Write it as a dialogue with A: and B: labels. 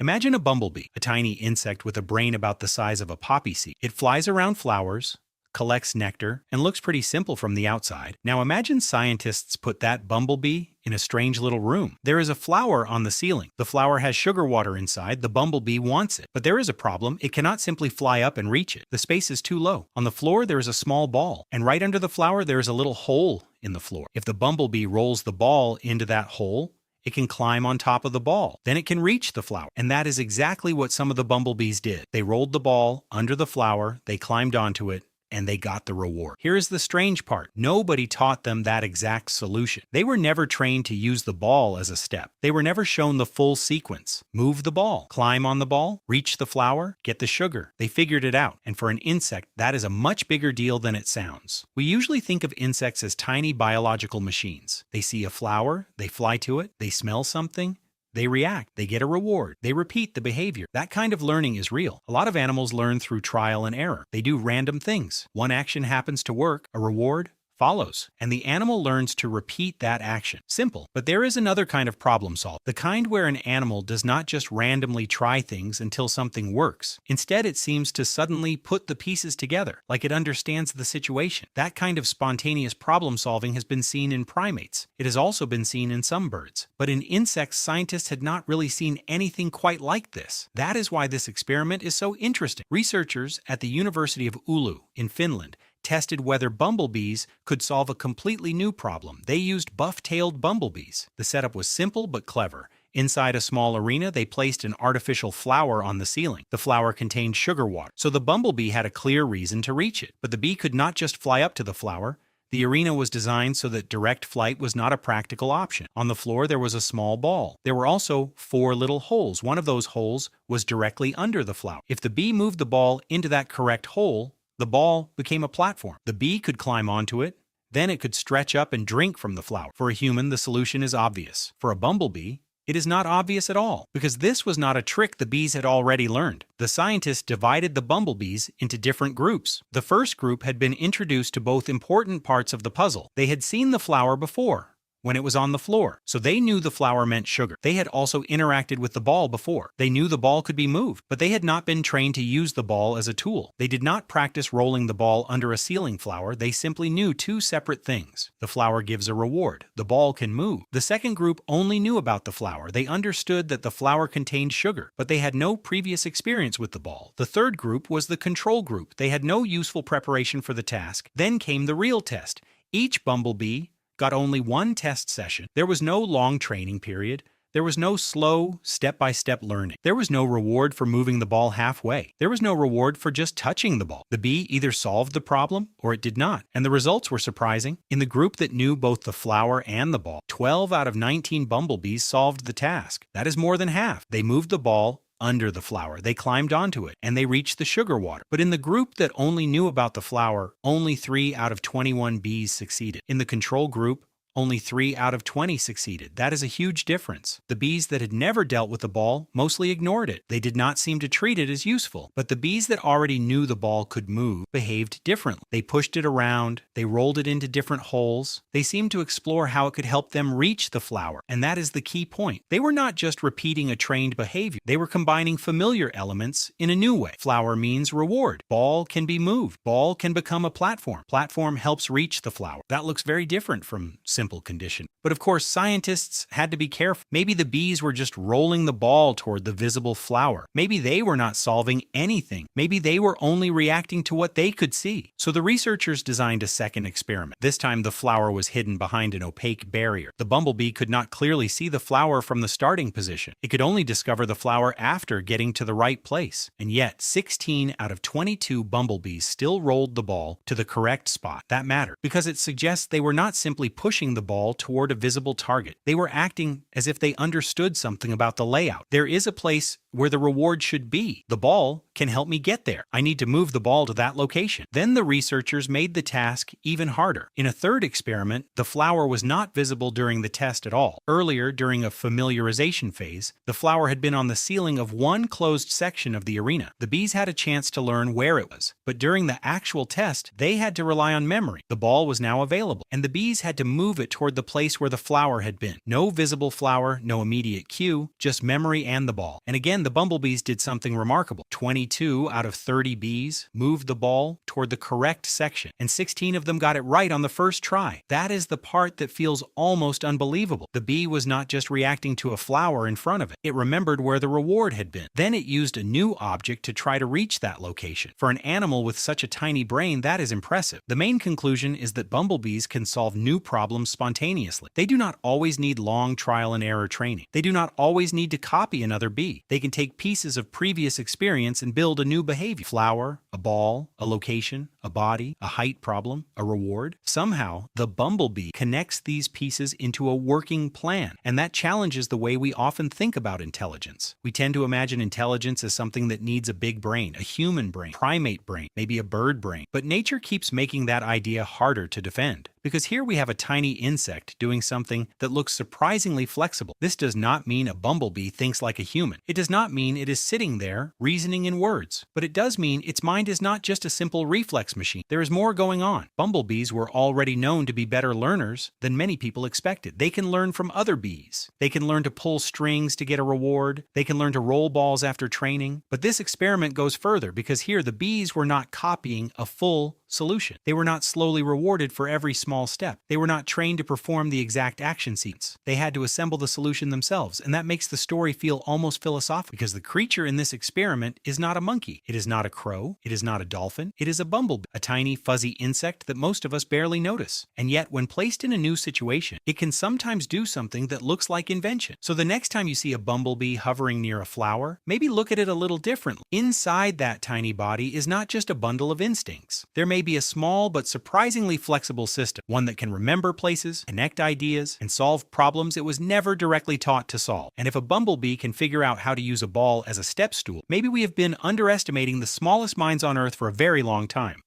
A: Imagine a bumblebee, a tiny insect with a brain about the size of a poppy seed. It flies around flowers, collects nectar, and looks pretty simple from the outside. Now imagine scientists put that bumblebee in a strange little room. There is a flower on the ceiling. The flower has sugar water inside. The bumblebee wants it. But there is a problem. It cannot simply fly up and reach it. The space is too low. On the floor, there is a small ball. And right under the flower, there is a little hole in the floor. If the bumblebee rolls the ball into that hole, it can climb on top of the ball. Then it can reach the flower. And that is exactly what some of the bumblebees did. They rolled the ball under the flower, they climbed onto it, and they got the reward. Here is the strange part. Nobody taught them that exact solution. They were never trained to use the ball as a step. They were never shown the full sequence. Move the ball, climb on the ball, reach the flower, get the sugar. They figured it out. And for an insect, that is a much bigger deal than it sounds. We usually think of insects as tiny biological machines. They see a flower, they fly to it, they smell something, they react, they get a reward, they repeat the behavior. That kind of learning is real. A lot of animals learn through trial and error. They do random things. One action happens to work, a reward follows, and the animal learns to repeat that action. Simple. But there is another kind of problem solving. The kind where an animal does not just randomly try things until something works. Instead, it seems to suddenly put the pieces together, like it understands the situation. That kind of spontaneous problem solving has been seen in primates. It has also been seen in some birds. But in insects, scientists had not really seen anything quite like this. That is why this experiment is so interesting. Researchers at the University of Oulu in Finland tested whether bumblebees could solve a completely new problem. They used buff-tailed bumblebees. The setup was simple but clever. Inside a small arena, they placed an artificial flower on the ceiling. The flower contained sugar water, so the bumblebee had a clear reason to reach it. But the bee could not just fly up to the flower. The arena was designed so that direct flight was not a practical option. On the floor, there was a small ball. There were also 4 little holes. One of those holes was directly under the flower. If the bee moved the ball into that correct hole, the ball became a platform. The bee could climb onto it, then it could stretch up and drink from the flower. For a human, the solution is obvious. For a bumblebee, it is not obvious at all, because this was not a trick the bees had already learned. The scientists divided the bumblebees into different groups. The first group had been introduced to both important parts of the puzzle. They had seen the flower before, when it was on the floor, so they knew the flower meant sugar. They had also interacted with the ball before. They knew the ball could be moved, but they had not been trained to use the ball as a tool. They did not practice rolling the ball under a ceiling flower. They simply knew 2 separate things. The flower gives a reward. The ball can move. The second group only knew about the flower. They understood that the flower contained sugar, but they had no previous experience with the ball. The third group was the control group. They had no useful preparation for the task. Then came the real test. Each bumblebee got only 1 test session. There was no long training period. There was no slow, step-by-step learning. There was no reward for moving the ball halfway. There was no reward for just touching the ball. The bee either solved the problem or it did not. And the results were surprising. In the group that knew both the flower and the ball, 12 out of 19 bumblebees solved the task. That is more than half. They moved the ball under the flower. They climbed onto it, and they reached the sugar water. But in the group that only knew about the flower, only 3 out of 21 bees succeeded. In the control group, only 3 out of 20 succeeded. That is a huge difference. The bees that had never dealt with the ball mostly ignored it. They did not seem to treat it as useful. But the bees that already knew the ball could move behaved differently. They pushed it around. They rolled it into different holes. They seemed to explore how it could help them reach the flower. And that is the key point. They were not just repeating a trained behavior. They were combining familiar elements in a new way. Flower means reward. Ball can be moved. Ball can become a platform. Platform helps reach the flower. That looks very different from simple condition. But of course, scientists had to be careful. Maybe the bees were just rolling the ball toward the visible flower. Maybe they were not solving anything. Maybe they were only reacting to what they could see. So the researchers designed a second experiment. This time the flower was hidden behind an opaque barrier. The bumblebee could not clearly see the flower from the starting position. It could only discover the flower after getting to the right place. And yet, 16 out of 22 bumblebees still rolled the ball to the correct spot. That mattered, because it suggests they were not simply pushing the ball toward a visible target. They were acting as if they understood something about the layout. There is a place where the reward should be. The ball can help me get there. I need to move the ball to that location. Then the researchers made the task even harder. In a third experiment, the flower was not visible during the test at all. Earlier, during a familiarization phase, the flower had been on the ceiling of one closed section of the arena. The bees had a chance to learn where it was, but during the actual test, they had to rely on memory. The ball was now available, and the bees had to move it toward the place where the flower had been. No visible flower, no immediate cue, just memory and the ball. And again, the bumblebees did something remarkable. 22 out of 30 bees moved the ball toward the correct section, and 16 of them got it right on the first try. That is the part that feels almost unbelievable. The bee was not just reacting to a flower in front of it. It remembered where the reward had been. Then it used a new object to try to reach that location. For an animal with such a tiny brain, that is impressive. The main conclusion is that bumblebees can solve new problems spontaneously. They do not always need long trial and error training. They do not always need to copy another bee. They can take pieces of previous experience and build a new behavior. Flower, a ball, a location, a body, a height problem, a reward. Somehow, the bumblebee connects these pieces into a working plan, and that challenges the way we often think about intelligence. We tend to imagine intelligence as something that needs a big brain, a human brain, primate brain, maybe a bird brain. But nature keeps making that idea harder to defend. Because here we have a tiny insect doing something that looks surprisingly flexible. This does not mean a bumblebee thinks like a human. It does not mean it is sitting there reasoning in words. But it does mean its mind is not just a simple reflex machine. There is more going on. Bumblebees were already known to be better learners than many people expected. They can learn from other bees. They can learn to pull strings to get a reward. They can learn to roll balls after training. But this experiment goes further because here the bees were not copying a full solution. They were not slowly rewarded for every small step. They were not trained to perform the exact action sequence. They had to assemble the solution themselves, and that makes the story feel almost philosophical because the creature in this experiment is not a monkey. It is not a crow. It is not a dolphin. It is a bumblebee, a tiny fuzzy insect that most of us barely notice. And yet, when placed in a new situation, it can sometimes do something that looks like invention. So the next time you see a bumblebee hovering near a flower, maybe look at it a little differently. Inside that tiny body is not just a bundle of instincts. There may be a small but surprisingly flexible system, one that can remember places, connect ideas, and solve problems it was never directly taught to solve. And if a bumblebee can figure out how to use a ball as a step stool, maybe we have been underestimating the smallest minds on Earth for a very long time.